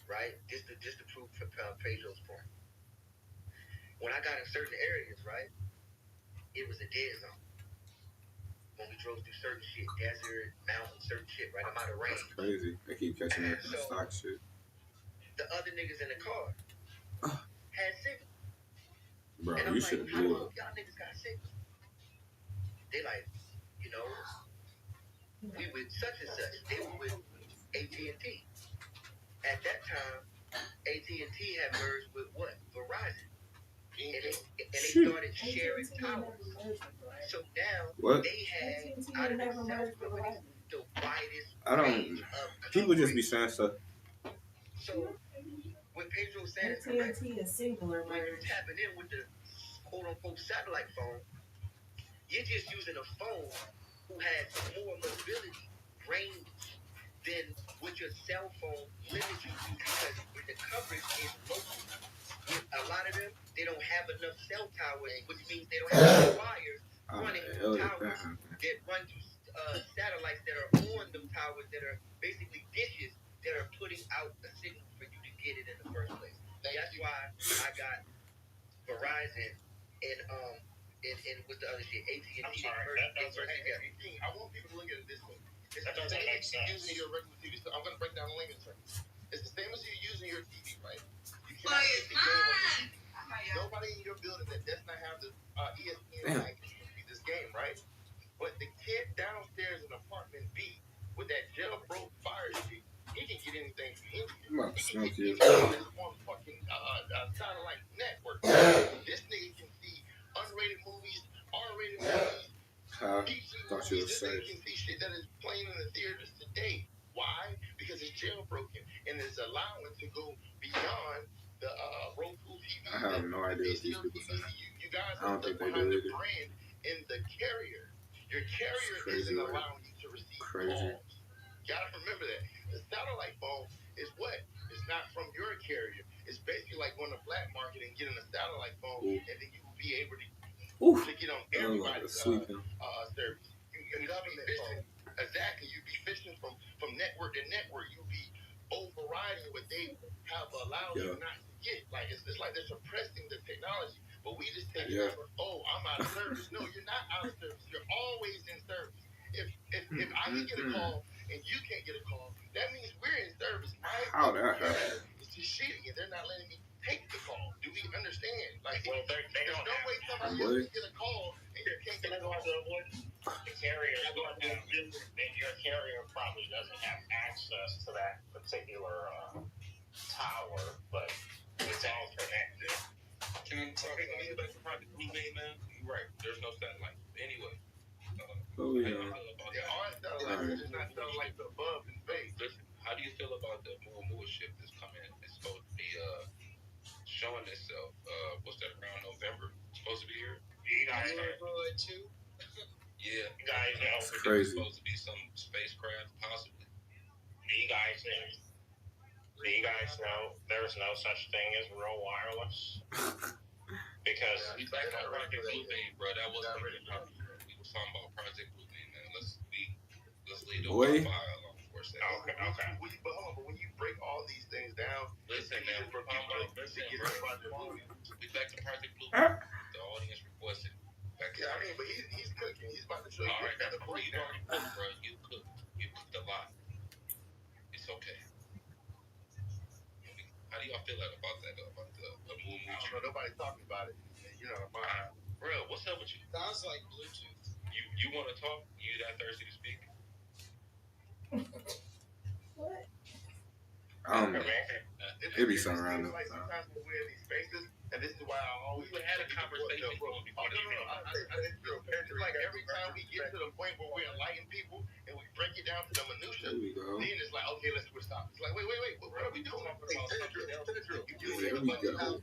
right? Just to prove Pedro's point. When I got in certain areas, right, it was a dead zone. When we drove through certain shit, desert, mountain, certain shit, right? I'm out of range. That's crazy. They keep catching that in the stock shit. The other niggas in the car had signals. Bro, and I'm you like, should have how the blew fuck up. y'all niggas got signals? They like, you know, we with such and such. They were with AT&T. At that time, AT&T had merged with what? Verizon. And they started sharing towers. So now they had out of their cell company the widest range of people just be saying stuff. So what Pedro said is correct. AT&T is singular. When you're tapping in with the quote unquote satellite phone, you're just using a phone who has more mobility range than what your cell phone limits you to because the coverage is local. A lot of them, they don't have enough cell towers, which means they don't have enough wires running through towers that run through satellites that are on them towers that are basically dishes that are putting out a signal for you to get it in the first place. That's why I got Verizon and what's the other shit? AT&T. I'm sorry. I want people to look at it this way. It's the same as you using your regular TV. So I'm gonna break down the link in a second. It's the same as you using your TV, right? You cannot get the game on your TV. Nobody in your building that does not have the ESPN can see this game, right? But the kid downstairs in apartment B with that jailbroke fire shit, he can get anything from anywhere. He can get anything that's on fucking satellite network. This nigga can see unrated movies, R-rated movies. Thought you were safe. You can see shit that is playing in the theaters today. Why? Because it's jailbroken and it's allowing to go beyond the Roku TV. I have no idea what these people saying. You guys I don't think they behind do the either. brand in the carrier. Your carrier isn't allowing you to receive calls. You gotta remember that. The satellite phone is what? It's not from your carrier. It's basically like going to black market and getting a satellite phone, and then you will be able to get on everybody's service. You gotta be fishing. Exactly. You be fishing from network to network. You be overriding what they have allowed you not to get. Like it's like they're suppressing the technology. But we just take it over, oh, I'm out of service. No, you're not out of service. You're always in service. If I can get a call and you can't get a call, that means we're in service. How that happen? It's just shitty and they're not letting me take the call. Do we understand? Like, well, there's no way somebody else can get a call and you can't get a call. The carrier is going down, then your carrier probably doesn't have access to that particular tower, but it's all connected. Can I talk about the Project Blue Bay, man? You're right. There's no satellite. Anyway. Oh, yeah. There are satellites, it's not satellites above in space. Listen, how do you feel about the Muamua ship that's coming? It's supposed to be showing itself. What's that, around November? It's supposed to be here? You guys are too? Yeah. You guys know. It's crazy. It's supposed to be some spacecraft, possibly. Do you guys know there's no such thing as real wireless? Because we back on Project Blue Bay, bro. That wasn't really popular. We was talking about Project Blue Bay, man. Let's leave the Wi-Fi alone for a second. Okay. But hold on, but when you break all these things down, listen, man. We back to Project Blue Bay. The audience requested. Yeah, I mean, but he's cooking. He's about to show you. All right, that's the point. You already cooked, bro. You cooked a lot. It's okay. How do y'all feel about that? About the Muamua? I don't know. Nobody's talking about it. You know, bro, what's up with you? Sounds like Bluetooth. You want to talk? You that thirsty to speak? What? I don't know. It be something around them. Like sometimes we wear these faces, and this is why I always had a conversation before. It's like every time we get to the point where we enlighten people and we break it down to the minutia, then it's like, okay, let's switch topics. It's like, wait, what are we doing? Say the drill. There we go.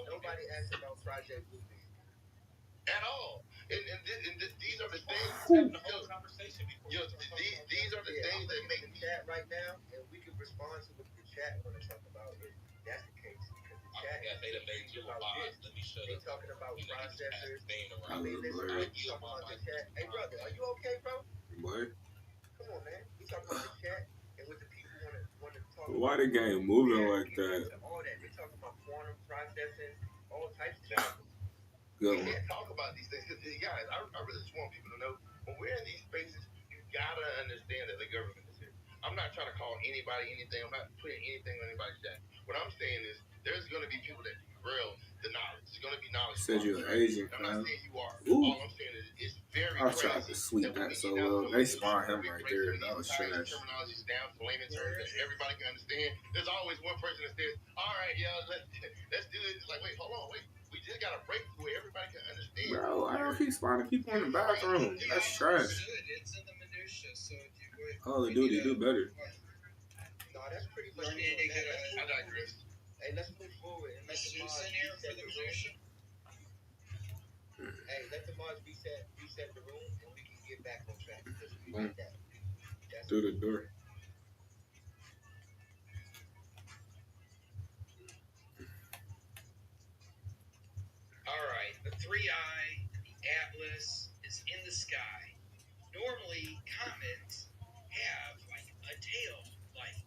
Nobody asked about Project Blue Bay at all. And these are the things. Conversation before. These are the things that make me chat right now, and we can respond to what the chat want to talk about if that's the case. Because the chat Let me shut they up. talking about processors. I was blurred. Talking about the chat. Hey, brother, are you okay, bro? What? Come on, man. We talking about the chat and what the people want to want to talk. Why the game moving like that? All that they're talking about quantum processing, all types of stuff. Good We one. can't talk about these things. Guys, I really just want people to know when we're in these spaces, you gotta understand that the government is here. I'm not trying to call anybody anything. I'm not putting anything on anybody's jack. What I'm saying is there's going to be people that derail the knowledge. There's going to be knowledge. Said you're right? Asian, I'm not fam. saying you are. Ooh. All I'm saying is it's very I tried to crazy sweep that that so well. They spawned him right there. That was trash. Terminologies down to layman terms that everybody can understand. There's always one person that says, "All right, yeah, let's do it." It's like, wait, hold on, wait. We just got a breakthrough where everybody can understand. Bro, I don't keep spawning people in the bathroom. That's trash. It's in the minutia, so if you would. Call of Duty do better. No, that's pretty much I digress. Hey, let's move forward and let the mods reset the room. Hey, let the mods reset the room, and we can get back on track because we did that. Through the door. All right, the 3i, the Atlas is in the sky. Normally, comets have like a tail light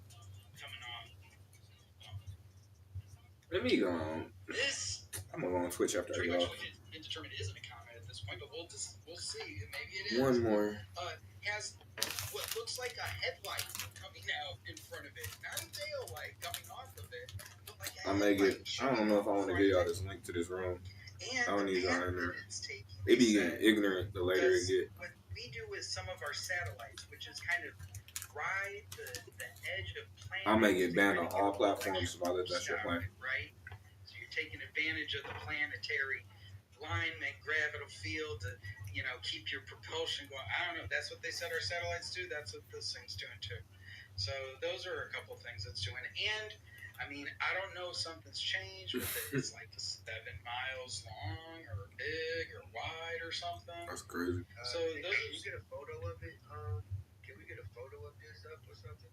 coming off. Let me go on. This I'm gonna go on Twitch after I pretty go much off. indeterminate isn't a comet at this point, but we'll see. Maybe it is. One more. Has what looks like a headlight coming out in front of it, not a tail light coming off of it. But like I may get. I don't know if I want to give y'all this link to this room. I don't need y'all in there. It be getting ignorant the later it get. What we do with some of our satellites, which is kind of ride the edge of planets. I may get banned on all platforms if I let that shit play. Right? So you're taking advantage of the planetary alignment, gravitational field to, keep your propulsion going. I don't know. That's what they said our satellites do. That's what this thing's doing too. So those are a couple things it's doing. And I mean, I don't know if something's changed with it. It's like 7 miles long or big or wide or something. That's crazy. So Can you get a photo of it? Can we get a photo of this up or something?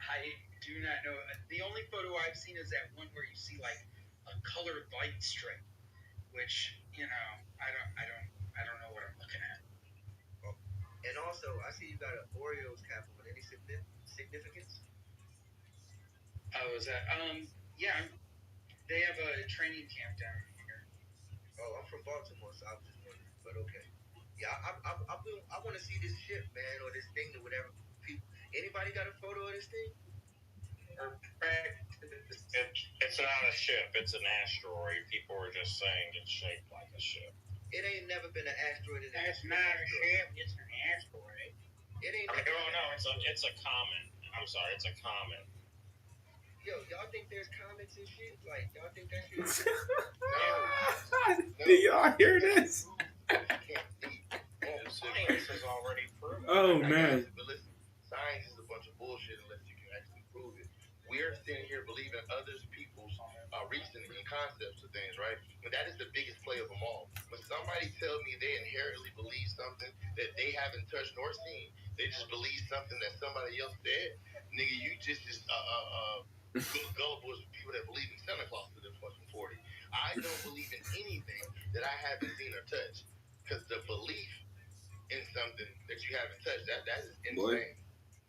I do not know. The only photo I've seen is that one where you see like a colored light strip, which I don't know what I'm looking at. Oh. And also, I see you got an Oreos cap on. Any significance? Oh, is that? Yeah. They have a training camp down here. Oh, I'm from Baltimore, so I was just wondering. But okay. Yeah, I want to see this ship, man, or this thing or whatever. People, anybody got a photo of this thing? It's not a ship. It's an asteroid. People were just saying it's shaped like a ship. It ain't never been an asteroid. It's not a ship. It's an asteroid. It ain't. No, it's a comet. I'm sorry, it's a comet. Yo, y'all think there's comets and shit? Like, y'all think that shit? No. Do y'all hear this? Science is already proven. Oh man. But listen, science is a bunch of bullshit unless you can actually prove it. We're sitting here believing other people's reasoning and concepts of things, right? But that is the biggest play of them all. When somebody tells me they inherently believe something that they haven't touched nor seen, they just believe something that somebody else said, nigga, you just gullible as people that believe in Santa Claus to the fucking 40. I don't believe in anything that I haven't seen or touched. Because the belief in something that you haven't touched, that is insane. Boy.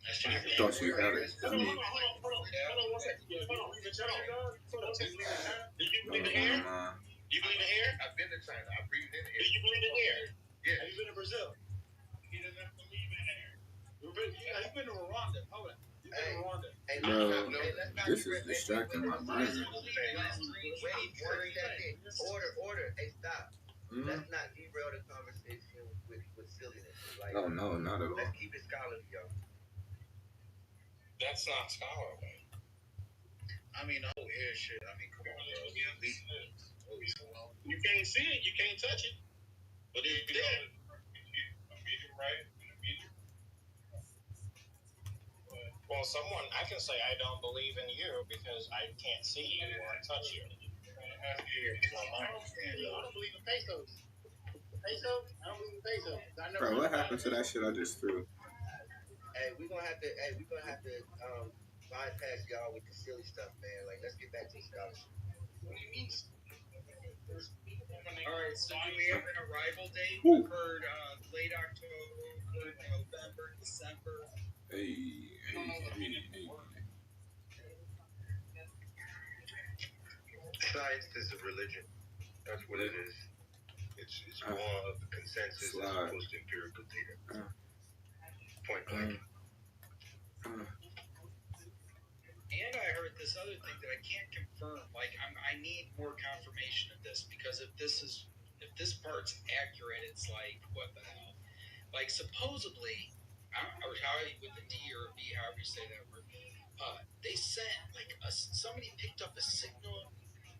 I thought you had it. Hold on 1 second. Hold on. Do you believe in air? You believe in air? I've been to China. I breathed in air. Do you believe in air? Yeah. Have you been to Brazil? He doesn't believe in air. You've been to Rwanda. Hold on. You've been to Rwanda. Hey, Bro, this is distracting my mind. Order. Hey, stop. Let's not derail the conversation with silliness. Like, Oh no, not at all. let's keep it scholarly, y'all. That's not scholarly. I mean, oh, here shit. I mean, come on, bro. You can't see it. You can't touch it. But if you don't, a medium, right? Well, I can say I don't believe in you because I can't see you or touch you. I don't believe in pesos. I don't believe in pesos. Bro, what happened to that shit I just threw? Hey, we're gonna have to bypass y'all with the silly stuff, man. Like, let's get back to the scholarship. What do you mean? Alright, so do we have an arrival date? Woo. Heard late October, November, December. Hey. Science is a religion. That's what it is. It's more of the consensus as opposed to empirical data. Point blank. And I heard this other thing that I can't confirm. Like, I need more confirmation of this, because if this part's accurate, it's like, what the hell? Like, supposedly, or how with the D or a B, however you say that word, they sent like somebody picked up a signal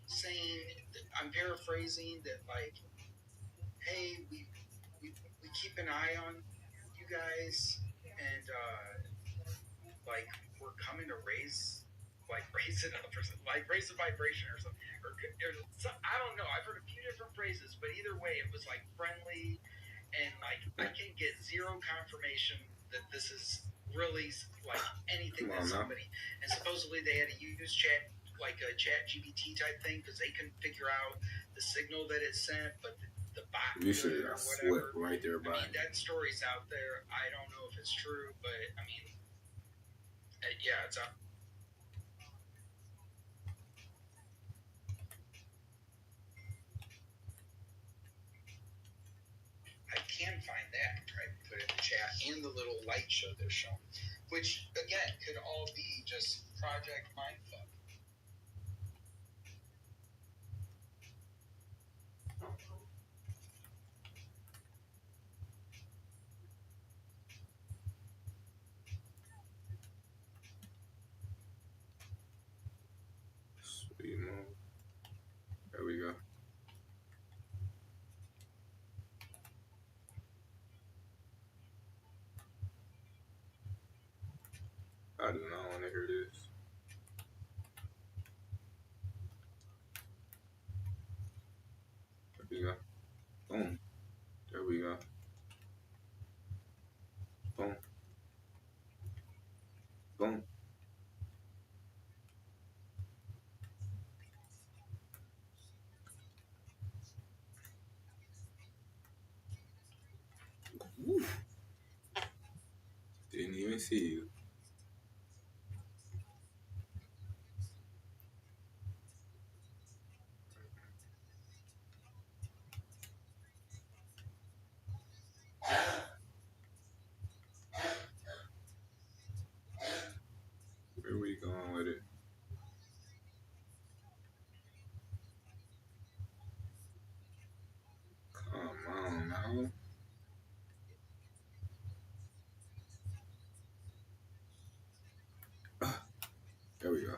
saying, I'm paraphrasing, that like, hey, we keep an eye on you guys, and like, we're coming to raise it up, or something, like raise the vibration or something, or I don't know. I've heard a few different phrases, but either way, it was like friendly, and like I can get zero confirmation that this is really like anything that somebody. And supposedly they had to use chat GPT type thing, because they couldn't figure out the signal that it sent, but the bot You should have swept right there by. I mean, that story's out there. I don't know if it's true, but I mean, yeah, it's out. I can find that and try to put it in the chat, and the little light show they're showing, which again could all be just Project Mindfuck. Sweet move. There we go. I do not want to hear this. There we go. Boom. There we go. Boom. Boom. Woo. Didn't even see you. Where we going with it? Come on now. There we go.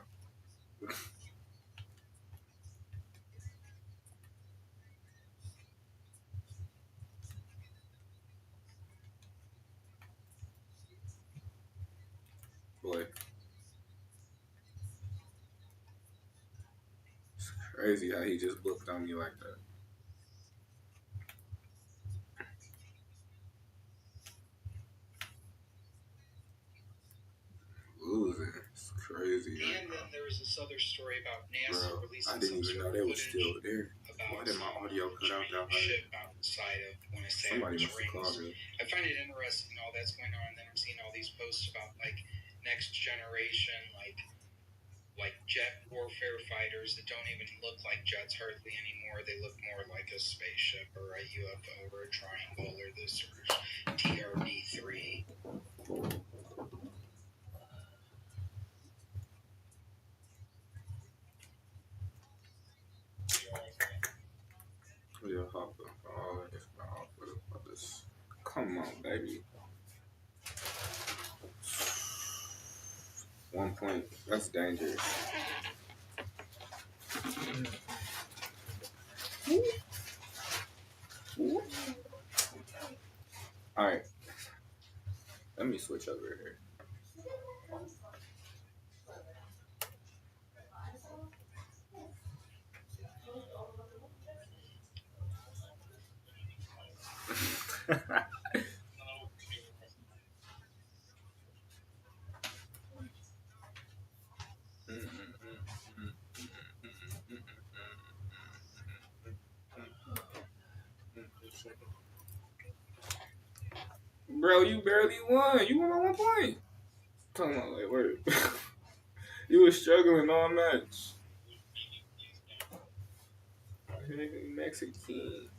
Boy. It's crazy how he just booked on me like that. Losing. It's crazy. And then there was this other story about NASA releasing. I didn't even know they were still there. Why did my audio cut out that high? Outside of, when I say Somebody must have called her. I find it interesting all that's going on. And then I'm seeing all these posts about like next generation, like jet warfare fighters that don't even look like jets hardly anymore. They look more like a spaceship or a UFO or a triangle or this or TRB-3. Yeah, hop on all of this. Come on, baby. 1 point. That's dangerous. All right. Let me switch over here. Bro, you barely won. You won by 1 point. Come on, like, word. You were struggling all match. Mexican.